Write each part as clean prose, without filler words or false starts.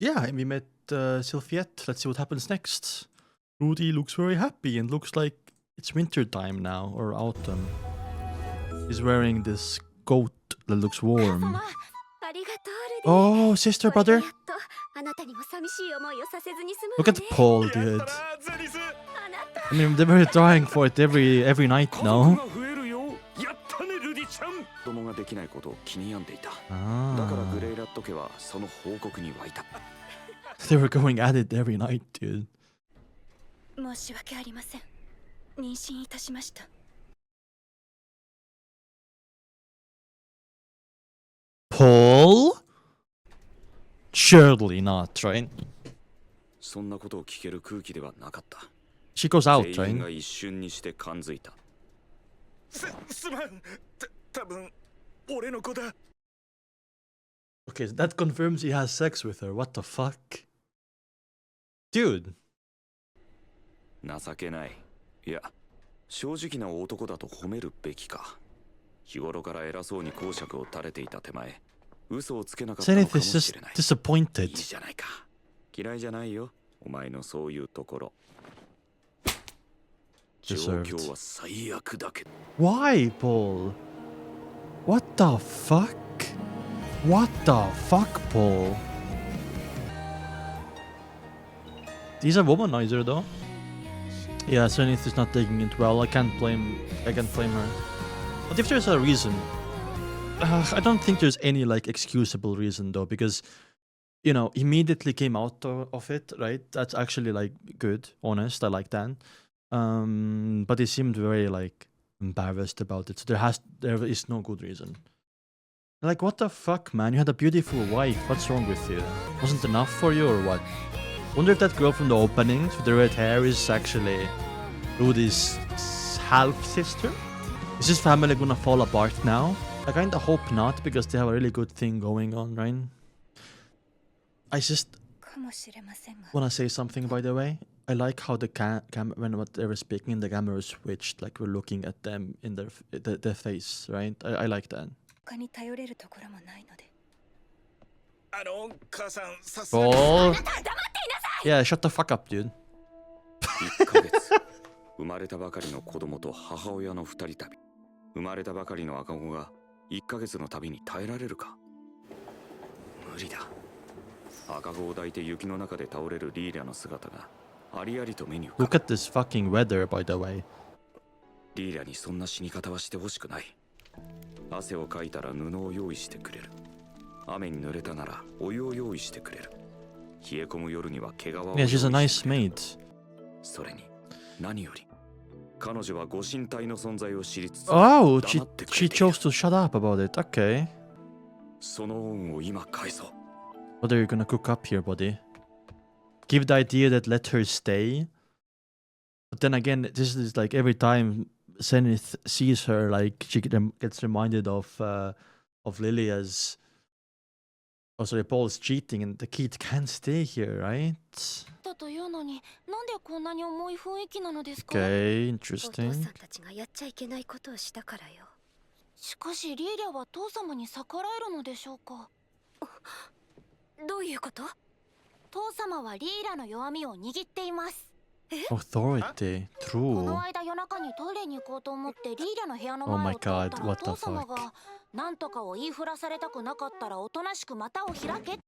Yeah, and we met Sylphiette. Let's see what happens next. Rudy looks very happy and looks like it's winter time now, or autumn. He's wearing this coat that looks warm. Oh, sister, brother. Look at Paul, dude. I mean, they were trying for it every night now. They were going at it every night, dude. Paul? Surely not, right? She goes out, right? Okay, that confirms he has sex with her. What the fuck? Dude. 情けない。いや、正直な男だと褒めるべきか。日頃から偉そうに講釈を垂れていた手前、嘘をつけなかったのかもしれない。disappointed. いいじゃないか。嫌いじゃないよ。お前のそういうところ。状況は最悪だけど。Why, Paul? What the fuck? What the fuck, Paul? He's a womanizer, though. Yeah, Zenith is not taking it well. I can't blame her. But if there's a reason, I don't think there's any like excusable reason though, because you know, immediately came out of it, right? That's actually like good, honest. I like that. But he seemed very like embarrassed about it. So there is no good reason. Like, what the fuck, man? You had a beautiful wife. What's wrong with you? Wasn't enough for you or what? Wonder if that girl from the openings with the red hair is actually Rudy's half-sister? Is his family gonna fall apart now? I kinda hope not, because they have a really good thing going on, right? I just wanna say something, by the way. I like how the when they were speaking, the camera switched, like we're looking at them in their face, right? I like that. Oh. Yeah, shut the fuck up, dude. 1ヶ月生まれたばかりの子供と母親の2人旅。生まれたばかりの赤子が1ヶ月の旅に耐えられるか。無理だ。赤子を抱いて雪の中で倒れるリーラの姿がありありと目に浮かぶ。 Look at this fucking weather, by the way. リーラにそんな死に方はしてほしくない。汗をかいたら布を用意してくれる。雨に濡れたならお湯を用意してくれる。冷え込む夜には毛皮を用意してくれる。 Yeah, she's a nice maid. それに何より彼女はご神体の存在を知りつつ Oh, she chose to shut up about it. Okay. その恩を今返そう。 What are you gonna cook up here, buddy? Give the idea that let her stay. But then again, this is like every time Zenith sees her, like she gets reminded of Lily as... Oh, sorry, Paul's cheating and the kid can't stay here, right? Okay, interesting. しかしリーリャは父様に逆らえるのでしょうか。どういうこと？父様はリーラの弱みを握っています。Authority, こ true. の間夜中にトイレに行こうと思ってリーラの部屋の前を通ったら父様がなんとかを言いふらされたくなかったらおとなしく股を開け。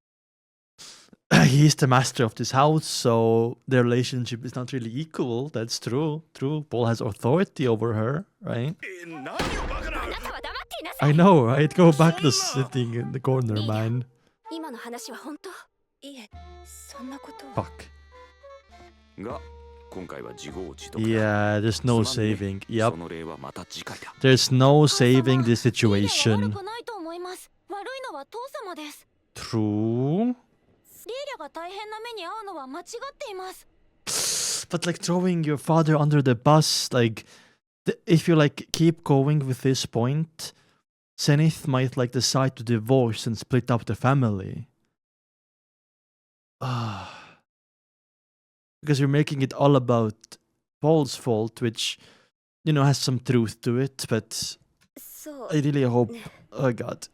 He's the master of this house, so their relationship is not really equal. That's true. True. Paul has authority over her, right? I know, right? Go back to sitting in the corner, man. Fuck. Yeah, there's no saving. Yep. There's no saving this situation. True. But like throwing your father under the bus, like if you like keep going with this point, Zenith might like decide to divorce and split up the family. Because you're making it all about Paul's fault, which, you know, has some truth to it, but I really hope... Oh god.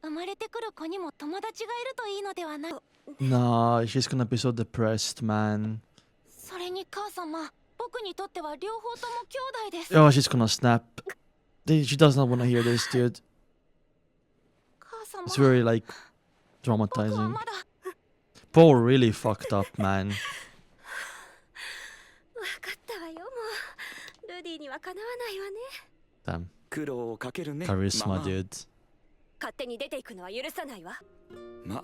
生まれてくる子にも友達がいるといいのではない。 No, she's gonna be so depressed, man. それに母様、僕にとっては両方とも兄弟です。 Oh, she's gonna snap. She does not wanna hear this, dude. 母様、 It's very, like, 僕は traumatizing. まだ。 Paul really fucked up, man. 分かったわよ、もうルディにはかなわないわね。 Damn. 苦労をかけるね Charisma, dude. 勝手に出ていくのは許さないわ。ま、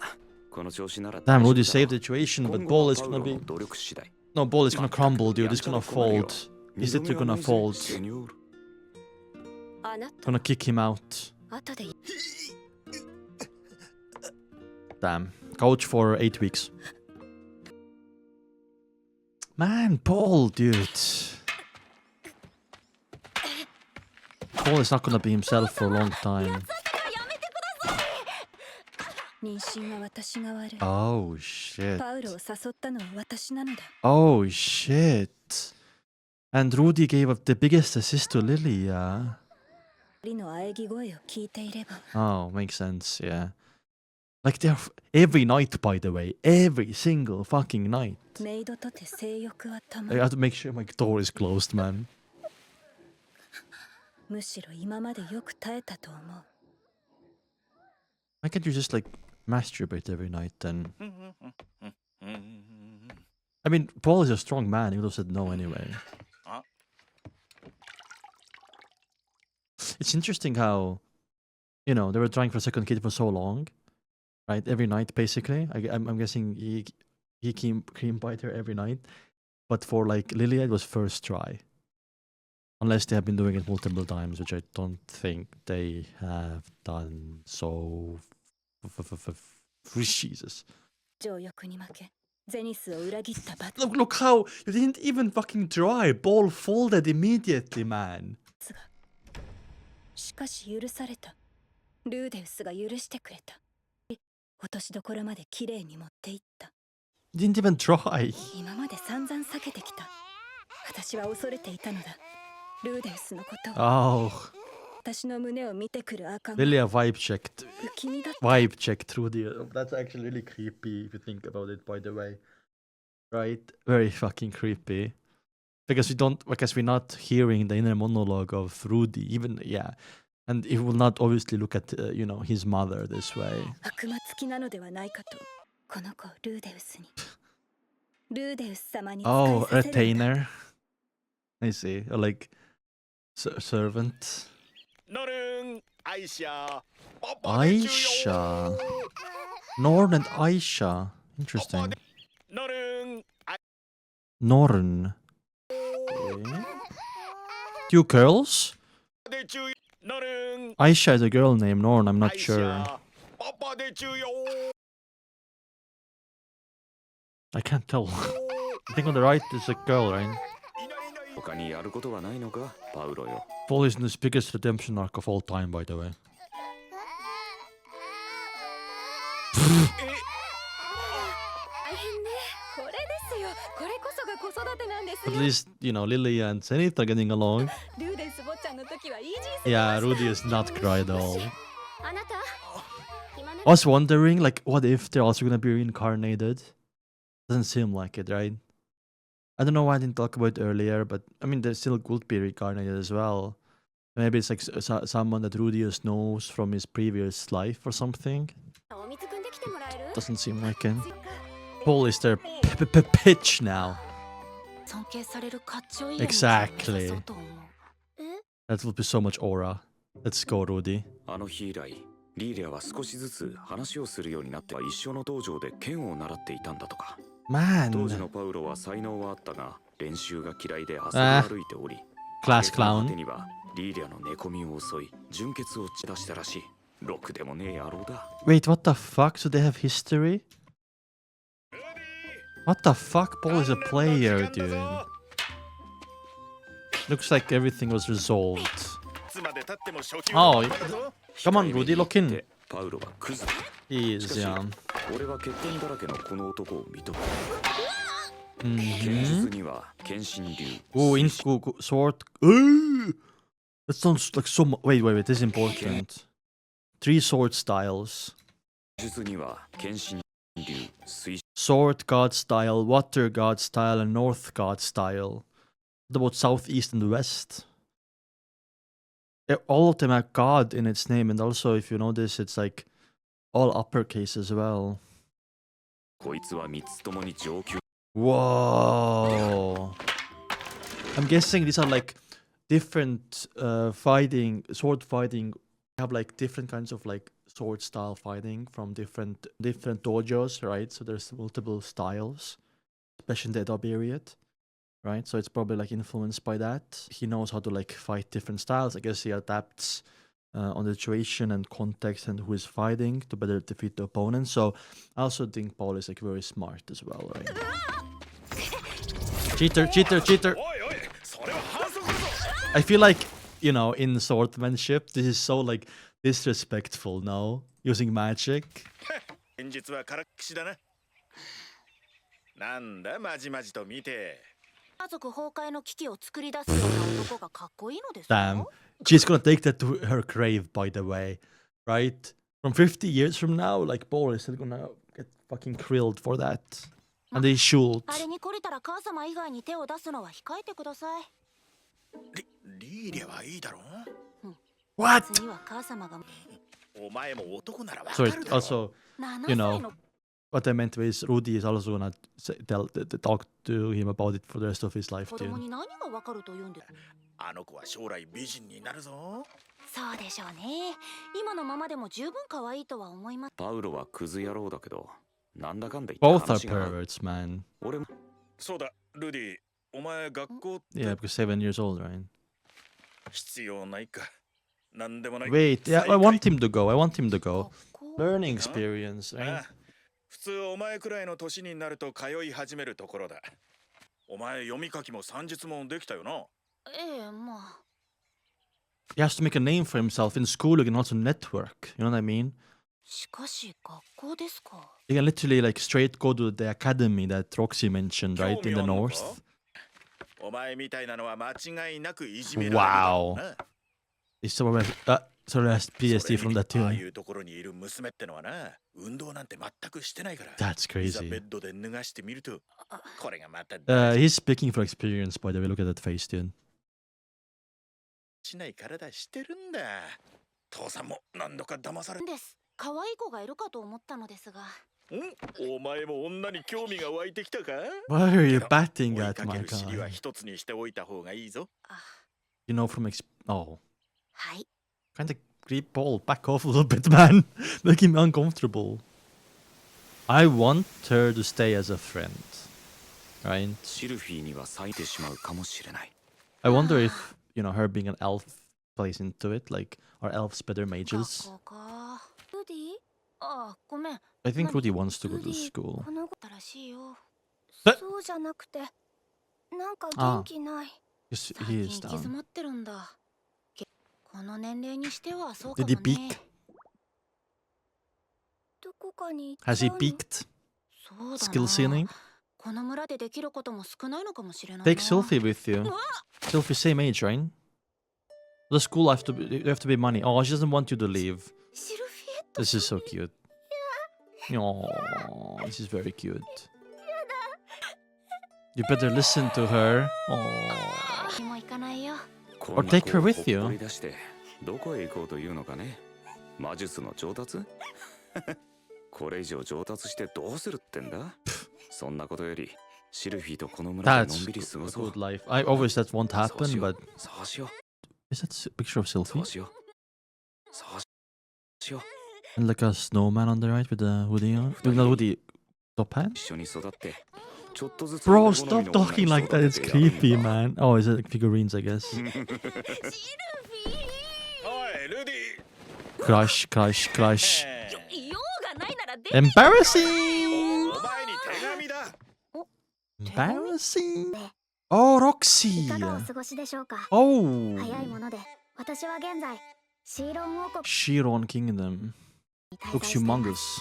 この調子なら Damn, 大丈夫 Rudy だ saved the situation, but 今 Paul 後は is パウ gonna ロ be... の努力次第 No, Paul is gonna crumble, dude. He's gonna やんちゃな子よ fold. He's literally gonna fold. セニョールあなた Gonna kick him out. 後で Damn. Coach for 8 weeks. Man, Paul, dude. Paul is not gonna be himself for a long time. 妊娠は私が悪い。 Oh, shit. パウロを誘ったのは私なのだ。 Oh, shit. And Rudy gave up the biggest assist to Lily, yeah? 二人の喘ぎ声を聞いていれば。 Oh, makes sense, yeah. Like, they're every night, by the way. Every single fucking night. メイドとて性欲はたま I have to make sure my door is closed, man. むしろ今までよく耐えたと思う。 Why can't you just, like, masturbate every night then? I mean, Paul is a strong man. He would have said no anyway. It's interesting how, you know, they were trying for a second kid for so long, right? Every night, basically. I'm guessing he cream bite her every night. But for, like, Lilia, it was first try. Unless they have been doing it multiple times, which I don't think they have done. So, Jesus. 情欲に負け、ゼニスを裏切った罰 Look how you didn't even fucking try. Ball folded immediately, man. が。しかし許された。ルーデウスが許してくれた。落としどころまで綺麗に持っていった。 You didn't even try. 今まで散々避けてきた。私は恐れていたのだ。ルーデウスのことを。 Oh, 私の胸を見てくる赤が Lilia vibe checked. 不気味だった。 Vibe checked through the. That's actually really creepy if you think about it, by the way. Right? Very fucking creepy. Because we're not hearing the inner monologue of Rudy, even, yeah. And he will not obviously look at, his mother this way. 悪魔付きなのではないかと、この子をルーデウスに。ルーデウス様に使 Oh, いさせるんだ。 retainer. I see. Or like, servant. ノルン、アイシャ、 Aisha. Norn and Aisha. Interesting. ノルン、 Norn. Okay. Two girls? でちゅう、ノルン、 Aisha is a girl name. Norn, I'm ア not イシ sure. ャ、パパでちゅうよ。 I can't tell. I think on the right is a girl, right? 他にやることはないのかパウロよ Paul is in his biggest redemption arc of all time, by the way. 大変ね。これですよ。これこそが子育てなんです At よ。 least, Lily and Zenith are getting along. ルーデウス坊ちゃんの時はイージーすぎ Yeah, ました Rudy is not cry at all. あなた、今な I was wondering, like, what if they're also gonna be reincarnated? Doesn't seem like it, right? I don't know why I didn't talk about it earlier, but I mean, they still could be reincarnated as well. Maybe it's like someone that Rudius knows from his previous life or something. お水汲んできてもらえる Doesn't seem like it. Paul is their pitch now. 尊敬されるかっちょいいような Exactly. そうと思う。え That would be so much aura. Let's go, Rudy. あの日以来リーレアは少しずつ話をするようになって一緒の道場で剣を習っていたんだとか当時 Man. のパウロは才能はあったが練習が嫌いで遊び歩いており Class 手 clown. にはリーレアの寝込みを襲い純血を血出したらしいろくでもねえ野郎だ Wait, what the fuck? So they have history? What the fuck? Paul is a player, dude. Looks like everything was resolved. 妻で立っても初級 Oh, だぞ come on, Rudy, look in. パウロはクズだ He is, yeah. 俺は欠点だらけのこの男を認める Mm-hmm. 剣術には剣心流 Oh, Inku sword. Ooh! That sounds like so much. Wait. This is important. 3 sword styles. 術には剣心流水 Sword god style, water god style, and north god style. What about southeast and west? All of them have god in its name, and also if you notice, it's like all uppercase as well. こいつは3つともに上級 Whoa! I'm guessing these are like different sword fighting. Have like different kinds of like sword style fighting from different dojos, right? So there's multiple styles, especially in the Edo period, right? So it's probably like influenced by that. He knows how to like fight different styles. I guess he adapts on the situation and context and who is fighting to better defeat the opponent. So I also think Paul is like very smart as well, right? Cheater, cheater, cheater! おいおいそれは反則だぞ I feel like, you know, in swordmanship, this is so like disrespectful now, using magic. 現実はからっきしだななんだまじまじと見て家族崩壊の危機を作り出すような男がかっこいいのですか Damn. She's gonna take that to her grave, by the way. Right? From 50 years from now, like, Paul is still gonna get fucking grilled for that. And they should. あれに懲りたら母様以外に手を出すのは控えてくださいリーリャはいいだろ What? 次は母様がお前も男ならわか Sorry, るだろ also, 7 you 歳 know, の what I meant is Rudy is also gonna talk to him about it for the rest of his life, 子 too. 供に何がわかると言うんですあの子は将来美人になるぞそうでしょうね今のままでも十分可愛いとは思いますパウロはクズ野郎だけどなんだかんだ言って Both are 話が合う perverts, man. 俺もそうだルディお前学校って Yeah, because 7 years old, right? 必要ないかなんでもない Wait, yeah, I want him to go. I want him to go. 学校 Learning experience, あ right? あ普通お前くらいの年になると通い始めるところだお前読み書きも算術もできたよなええまあ He has to make a name for himself. In school, you can also network. You know what I mean? しかし学校ですか You can literally like straight go to the academy that Roxy mentioned, right? In the 興味あんのか north. お前みたいなのは間違いなくいじめられるだろうな Is someone sorry, has それ PTSD に from that ああい too. うところにいる娘ってのはな運動なんて全くしてないから That's いざベ crazy. ッドで脱がしてみるとこれがまた He's speaking from experience, by the way. Look at that face, dude. しない体してるんだ父さんも何度か騙されです可愛い子がいるかと思ったのですがお前も女に興味が湧いてきたか Why are you batting 追い at かけ my る尻は guy? 一つにしておいた方がいいぞ You know from oh, はい kind of creep Paul. Back off a little bit, man. Making me uncomfortable. I want her to stay as a friend, right? シルフィーには咲いてしまうかもしれない I wonder if, you know, her being an elf plays into it. Like, are elves better 学 mages? 校かルディああごめん I think 何 Rudy wants to go ルデ to ィ school. この子らしいよえそうじゃなくてなんかああ元気ない Yes, 最 he 近 is 行き詰 down. まってるんだこの年齢にしてはそうかも Did ね he peak? どこかに Has he peaked? そうだ Skill な ceiling? この村でできることも少ないのかもしれない Take な Sylphie with you. Sylphie, same age, right? The school have to be, there have to be money. Oh, she doesn't want you to leave. シルフィエット This is so cute. Oh, this is very cute. You better listen to her. Oh. にも行かないよ Or take her with you. ほっぽり出してどこへ行こうというのかね魔術の上達これ以上上達してどうするってんだそんなことよりシルフィーとこの村でのん That's びり過ご a そう good life. I always that won't そう happen, しよ but うそうしよう is that a picture of そ Sylphie? うしようそうしよう And like a snowman on the right with the hoodie on? With the hoodie top hat? 一緒に育ってちょっとずつ Bro, 俺好み stop の女 talking に like that. 育 It's ててやる creepy, んだ man. Oh, is it like figurines, I guess? おいルディ Crush, crush, crush. 用がないなら出 Embarrassing! お前に手紙だ Embarrassing? Oh, Roxy! いかがお過ごしでしょうか。 Oh! 早いもので、私は現在、シーロン王国 Shiron Kingdom. に滞 Looks 在していま humongous. す。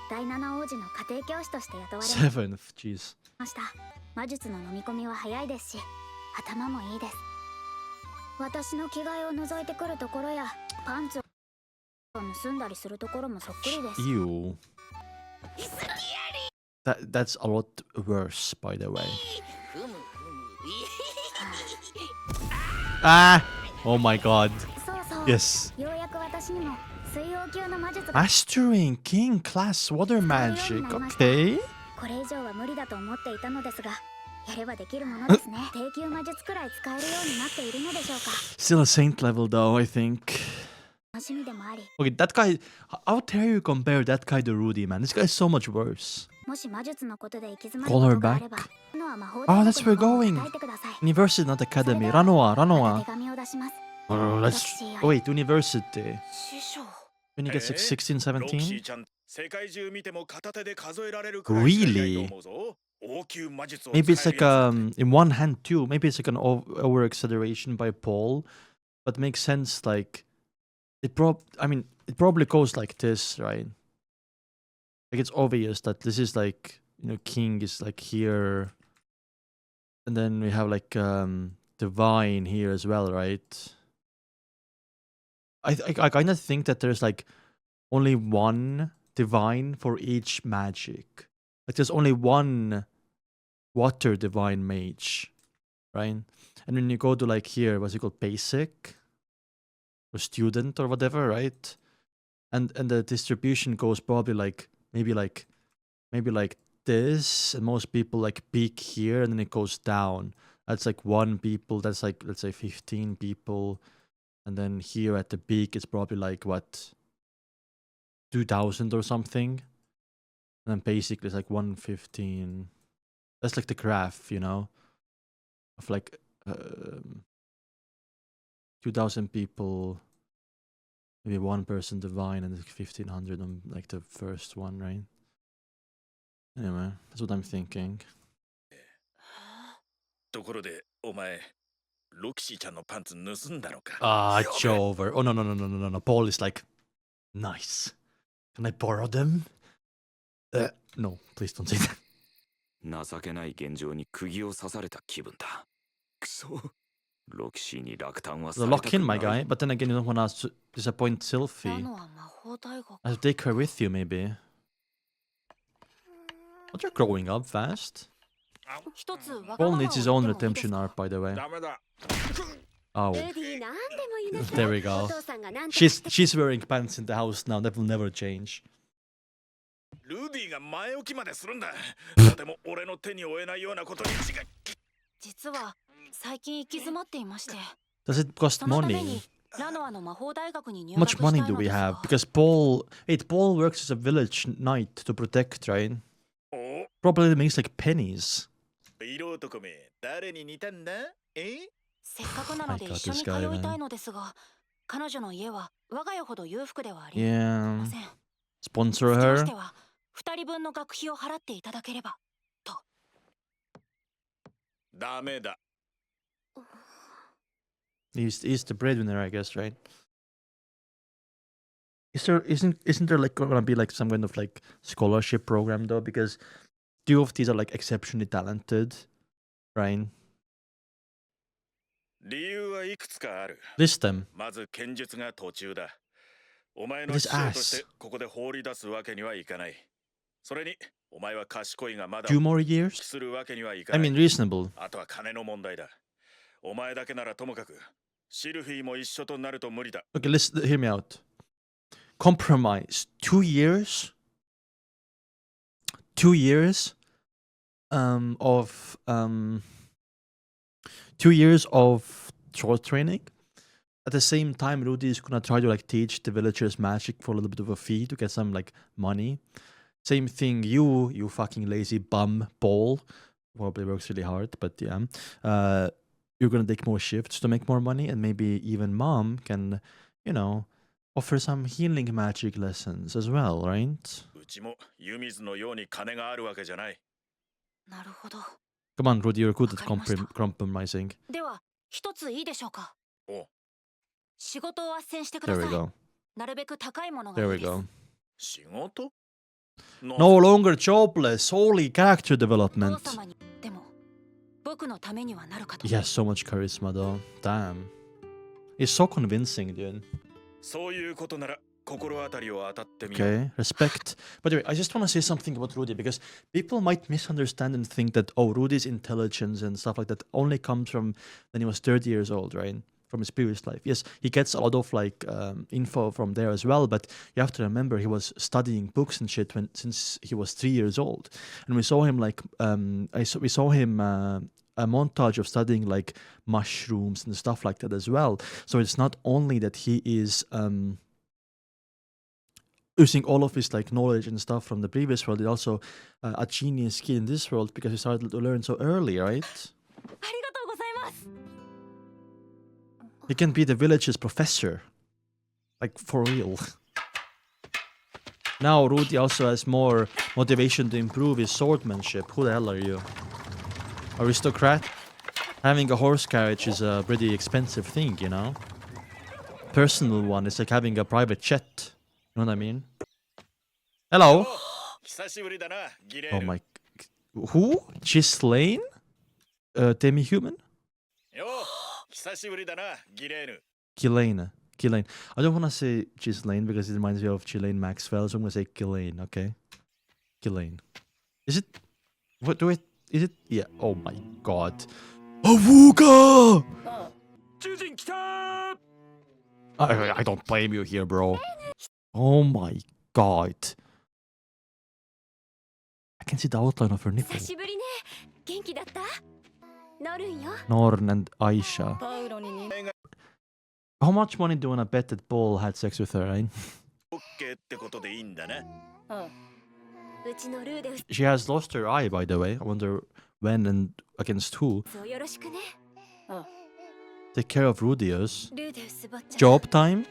第七王子の家庭教師として雇われ Seventh, jeez. ました。魔術の飲み込みは早いですし、頭もいいです。私の着替えを覗いてくるところやパンツを盗んだりするところもそっくりです。 Ew. That's a lot worse, by the way. Ah! Oh my god. そうそう。 Yes. ようやく私にも水曜級の魔術が Mastering King Class Water Magic. Okay. これ以上は無理だと思っていたのですが、やればできるものですね。低級魔術くらい使えるようになっているのでしょうか。 Still a saint level though, I think. 楽しみでもあり、 Okay, that guy. How dare you compare that guy to Rudy, man? This guy is so much worse. もし魔術のことで行き詰まる Call こ her とがあれば、 back. のは魔法 Oh, 大 that's 学 where の we're 方を going. 叩いてください。 University, not academy. Ranoa, また Ranoa. 手紙を出します。 Let's. Oh, wait, university. 師匠 When he gets like 16, ロキシ 17? ーちゃん、世界中見ても片手で数えられるくらいしかいないと思うぞ。王級魔術を使え Maybe る it's like やつ in one hand too. Maybe it's like an over exaggeration by Paul, but makes sense. Like I mean, it probably goes like this, right? Like it's obvious that this is like King is like here, and then we have like Divine here as well, right? I kind of think that there's like only one Divine for each magic. Like there's only one Water Divine Mage, right? And when you go to like here, what's it called, Basic or Student or whatever, right? And the distribution goes probably like maybe like this, and most people like peak here, and then it goes down. That's like one people. That's like, let's say 15 people, and then here at the peak, it's probably like what, 2,000 or something. And then basically it's like 115. That's like the graph, of like 2,000 people, maybe one person divine, and 1,500 on like the first one, right? Anyway, that's what I'm thinking. ところで、お前、ロキシーちゃんのパンツ盗んだのか Ah, it's over. Oh, no. Paul is like, nice. Can I borrow them? No, please don't say that. 情けない現状に釘を刺された気分だ。くそ。ロキシーに落胆はさ So れた lock く in, my ない guy. But then again, you don't want to disappoint ラ Sylphie. ノは魔法大学 I have to take her with you, maybe. But you're growing up fast. 一つわが Paul ままを needs his 言 own ってもいいです redemption か arc, by the way. ダメだ Oh, ルディなんでもいいです there we go. お父さんがなんとか She's wearing pants in the house now. That will never change. ルディが前置きまでするんだとても俺の手に負えないようなことに違い実は最近行き詰まっていまして Does it cost そのため money? にラノアの魔法大学に入 How 学し much たい money の do we です have? が Because Paul works as a village knight to protect, right? お Probably makes like pennies. 色男め誰に似たんだえせっかくなので My God, 一緒に this 通 guy, いたい man. のですが彼女の家は我が家ほど裕福ではありま Yeah. せん Sponsor つきま her. しては2人分の学費を払っていただければとダメだ He's the breadwinner, I guess, right? Isn't there like gonna be like some kind of like scholarship program though? Because two of these are like exceptionally talented, right? 理由はいくつかある List them. まず剣術が途中だお前の This 師匠とし ass. てここで放り出すわけにはいかないそれにお前は賢いがまだ Two more years? するわけにはいか I ない mean, reasonable. あとは金の問題だお前だけならともかくシルフィーも一緒となると無理だ Okay, hear me out. Compromise. 2 years? 2 years of 2 years of sword training. At the same time, Rudy is gonna try to like teach the villagers magic for a little bit of a fee to get some like money. Same thing, you fucking lazy bum Paul. Probably works really hard, but yeah. You're gonna take more shifts to make more money, and maybe even mom can, offer some healing magic lessons as well, right? うちも湯水のように金があるわけじゃないなるほど Come on, Rudy, you're good at わかりました。 compromising. では一ついいでしょうかお仕事を斡旋してくだ There さ we い go. なるべく高いものが There いい we です go. 仕事 No longer jobless. Holy character お父 development. 様にでも僕のためにはなるかと He has so much charisma, though. Damn. He's so convincing, dude. そういうことなら心当たりを当たってみよう。 Okay, respect. By the way, I just want to say something about Rudy because people might misunderstand and think that, oh, Rudy's intelligence and stuff like that only comes from when he was 30 years old, right? From his previous life. Yes, he gets a lot of like info from there as well, but you have to remember he was studying books and shit since he was 3 years old, and we saw him like we saw him a montage of studying like mushrooms and stuff like that as well. So it's not only that he is using all of his like knowledge and stuff from the previous world, he's also a genius kid in this world because he started to learn so early, right? ありがとうございます。 He can be the village's professor. Like, for real. Now, Rudy also has more motivation to improve his swordsmanship. Who the hell are you? Aristocrat? Having a horse carriage is a pretty expensive thing, you know? Personal one is like having a private jet. You know what I mean? Hello? 久しぶりだな、ギレ Oh ール。 my... Who? Ghislaine? Demi-human? よう、久しぶりだな、ギレール。 Ghislaine. Ghislaine. I don't want to say Ghislaine because it reminds me of Ghislaine Maxwell, so I'm going to say Ghislaine, okay? Ghislaine. Is it... What do it... Is it... Yeah. Oh my god. Awooga! 囚人来た。 I don't blame you here, bro. Oh my god. I can see the outline of her nipple. 久しぶりね。元気だった？ノルンよ。 Norn and Aisha. パウロにに。 How much money do you want to bet that Paul had sex with her, right? オッケーってことでいいんだね。うちのルーで She has lost her eye, by the way. I wonder when and against who. そうよろしくね。 Take care of Rudius. ルーで薄ぼっちゃん。 Job time?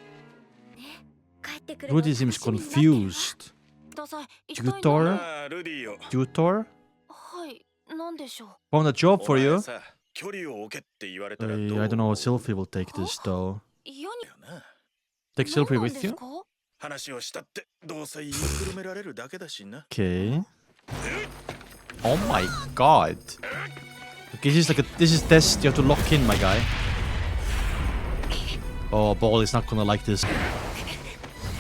帰ってくるの Rudy seems 楽しみに待ってるわ。 confused. ください。一体何 Tutor? ああ、ルディよ。 Tutor? はい、なんでしょう。 Found a job お for 前 you? さ、距離を置けって言われたら I どう don't know. Sylphie will take this though. 嫌によな。 Take 何 Sylphie なん with です you? か？話をしたってどうせ言いくるめられるだけだしな。 Okay. Oh my god. Okay, this is test. You have to lock in, my guy. Oh, Ball is not gonna like this.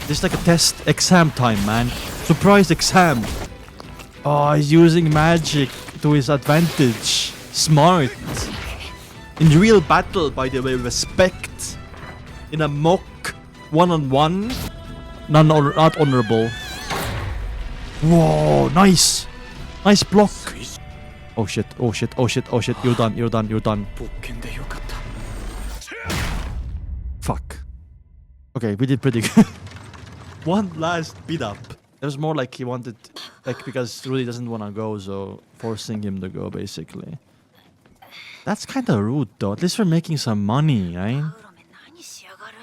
This is like a test. Exam time, man. Surprise exam. Oh, he's using magic to his advantage. Smart. In real battle, by the way, respect. In a mock one-on-one, not honorable. Whoa, nice. Nice block. Oh shit, oh shit, oh shit, oh shit. You're done, you're done, you're done. 勃剣でよかった。 Fuck. Okay, we did pretty good. One last beat up. It was more like he wanted, like, because Rudy doesn't want to go, so forcing him to go, basically. That's kind of rude, though. At least we're making some money, right? ウロメ何しやがる。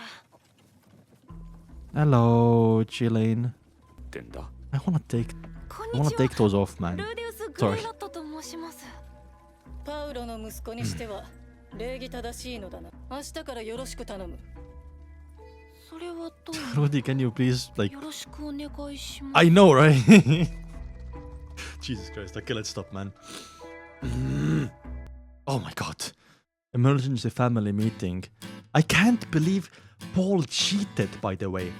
Hello, Ghislaine. ってんだ。 I wanna take, こ I んに wanna ちは。 take those off, man. ルーデウス・グ Sorry. レイロットと申します。パウロの息子にしては礼儀正しいのだな。明日からよろしく頼む。それはどうも Rudy, can you please, like... よろしくお願いします。 I know, right? Jesus Christ. Okay, let's stop, man. Oh my god. Emergency family meeting. I can't believe Paul cheated, by the way.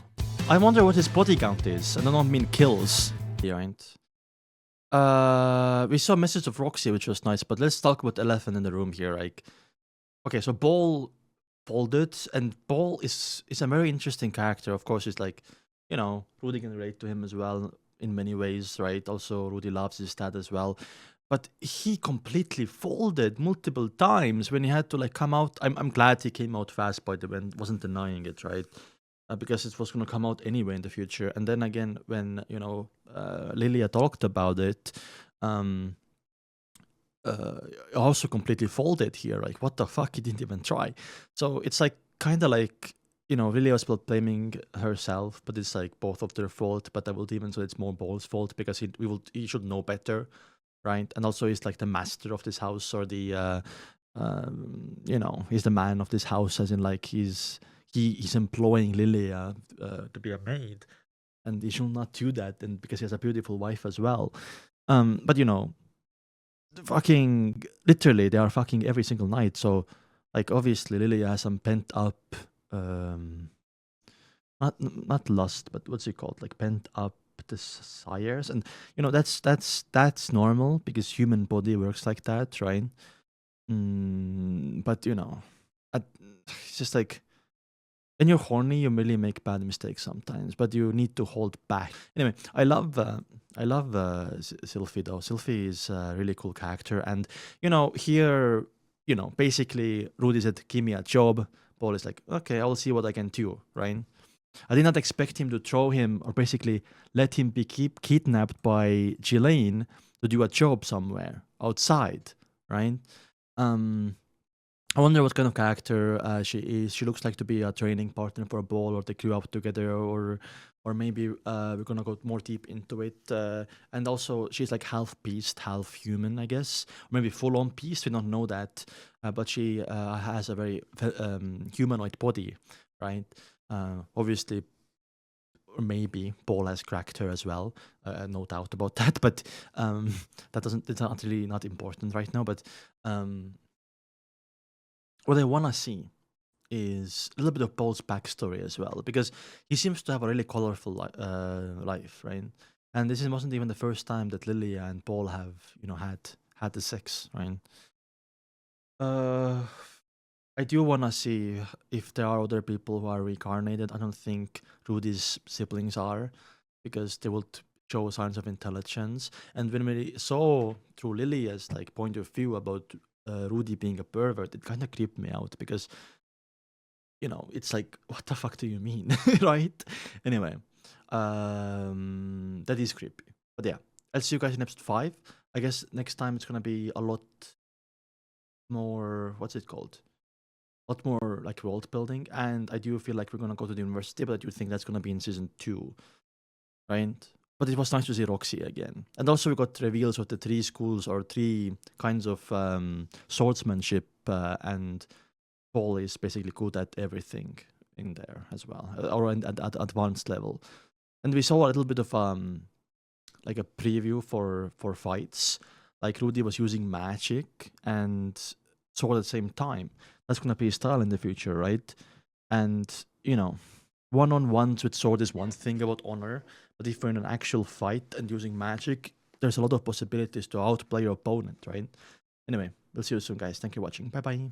I wonder what his body count is. And I don't mean kills. Yeah, right. We saw a message of Roxy, which was nice, but let's talk about elephant in the room here. Like, okay, so Paul folded, and Paul is a very interesting character. Of course, he's like, you know, Rudy can relate to him as well in many ways, right? Also, Rudy loves his dad as well. But he completely folded multiple times when he had to like come out. I'm glad he came out fast, by the way, and wasn't denying it, right? Because it was going to come out anyway in the future. And then again, when, you know, Lilia talked about it, also completely folded here. Like, what the fuck? He didn't even try. So it's like kind of like, you know, Lilia was blaming herself, but it's like both of their fault. But I would even say it's more Ball's fault because he should know better, right? And also he's like the master of this house, or the you know, he's the man of this house, as in like he's employing Lilia to be a maid, and he should not do that, and because he has a beautiful wife as well. But you know, fucking literally they are fucking every single night. So like obviously Lilia has some pent up not lust, but what's it called? Like pent up desires, and you know that's normal because human body works like that, right? But you know, it's just like when you're horny, you really make bad mistakes sometimes, but you need to hold back. Anyway, I love Sylphie though. Sylphie is a really cool character, and you know here, you know, basically Rudy said, "Give me a job." Paul is like, "Okay, I will see what I can do." Right? I did not expect him to throw him or basically let him be kidnapped by Ghislaine to do a job somewhere outside. Right? I wonder what kind of character she is. She looks like to be a training partner for a ball, or they grew up together, or maybe we're gonna go more deep into it. And also, she's like half beast, half human, I guess. Maybe full-on beast. We don't know that, but she has a very humanoid body, right? Obviously, or maybe Paul has cracked her as well. No doubt about that. But that doesn't. It's not really not important right now. But what I want to see is a little bit of Paul's backstory as well, because he seems to have a really colorful life, right? And this wasn't even the first time that Lilia and Paul have, you know, had the sex, right? I do want to see if there are other people who are reincarnated. I don't think Rudy's siblings are, because they will show signs of intelligence. And when we saw through Lilia's like point of view about Rudy being a pervert, it kind of creeped me out because, you know, it's like, what the fuck do you mean, right? Anyway, that is creepy. But yeah, I'll see you guys in episode 5. I guess next time it's gonna be a lot more, what's it called? A lot more like world building, and I do feel like we're gonna go to the university, but I do think that's gonna be in season 2, right? But it was nice to see Roxy again. And also we got reveals of the 3 schools or 3 kinds of swordsmanship, and Paul is basically good at everything in there as well, or at advanced level. And we saw a little bit of like a preview for fights. Like Rudy was using magic and sword at the same time. That's gonna be his style in the future, right? And you know, one-on-ones with sword is one thing about honor, but if you're in an actual fight and using magic, there's a lot of possibilities to outplay your opponent, right? Anyway, we'll see you soon, guys. Thank you for watching. Bye bye.